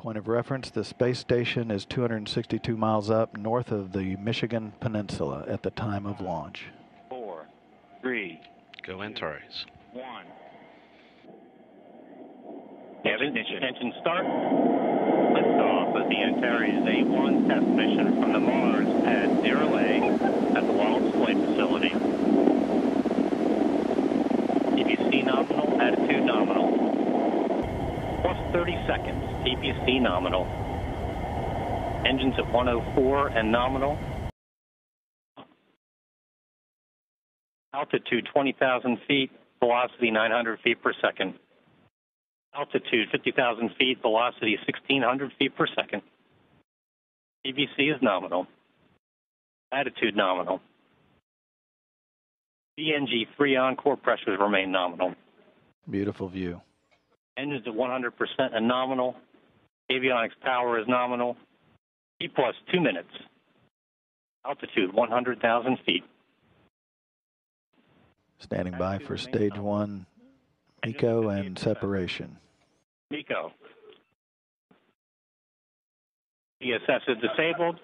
point of reference, the space station is 262 miles up north of the Michigan Peninsula at the time of launch. 4, 3. Go Antares. 1. Engine start. Liftoff of the Antares A1 test mission from the Mars Pad 0A at the Wallops Flight Facility. TPC nominal, attitude nominal. Plus 30 seconds, TPC nominal. Engines at 104 and nominal. Altitude 20,000 feet, velocity 900 feet per second. Altitude 50,000 feet, velocity 1,600 feet per second. TVC is nominal. Attitude nominal. BNG-3 encore pressures remain nominal. Beautiful view. Engines at 100% and nominal. Avionics power is nominal. T plus 2 minutes. Altitude 100,000 feet. Standing by for stage 1, MECO and separation. MECO. ESS is disabled.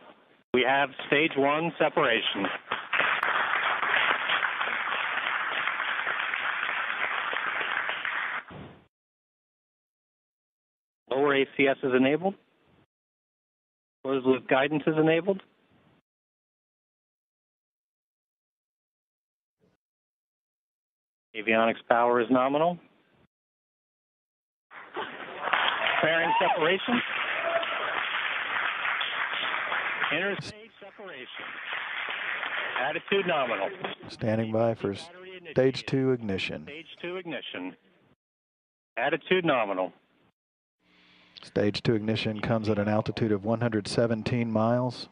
We have stage 1 separation. Lower ACS is enabled. Closed loop guidance is enabled. Avionics power is nominal. Fairing separation. Interstage separation. Attitude nominal. Standing by for stage 2 ignition. Stage 2 ignition. Attitude nominal. Stage 2 ignition comes at an altitude of 117 miles.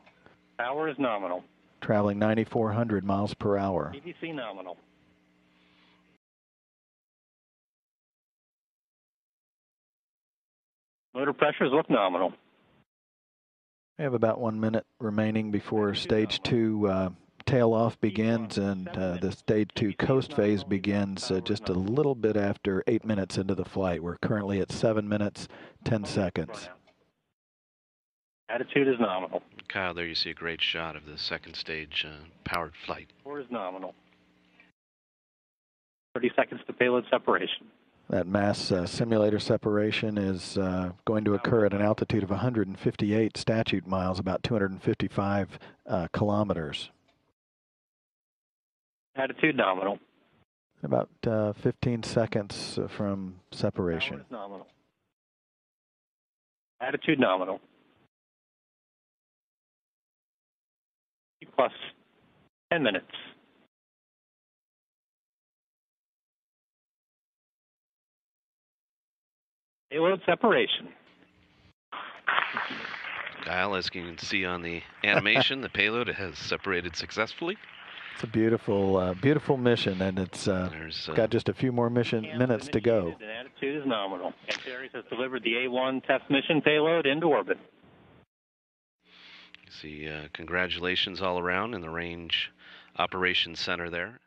Power is nominal. Traveling 9,400 miles per hour. TVC nominal. Motor pressures look nominal. We have about 1 minute remaining before stage 2 tail off begins, and the stage 2 coast phase begins just a little bit after 8 minutes into the flight. We're currently at 7 minutes, 10 seconds. Attitude is nominal. Kyle, there you see a great shot of the second stage powered flight. 4 is nominal. 30 seconds to payload separation. That mass simulator separation is going to occur at an altitude of 158 statute miles, about 255 kilometers. Attitude nominal. About 15 seconds from separation. Power is nominal. Attitude nominal. Plus 10 minutes. Payload separation. Kyle, as you can see on the animation, the payload has separated successfully. It's a beautiful, beautiful mission, and it's got just a few more minutes to go. And attitude is nominal. Antares has delivered the A1 test mission payload into orbit. You see, congratulations all around in the Range Operations Center there.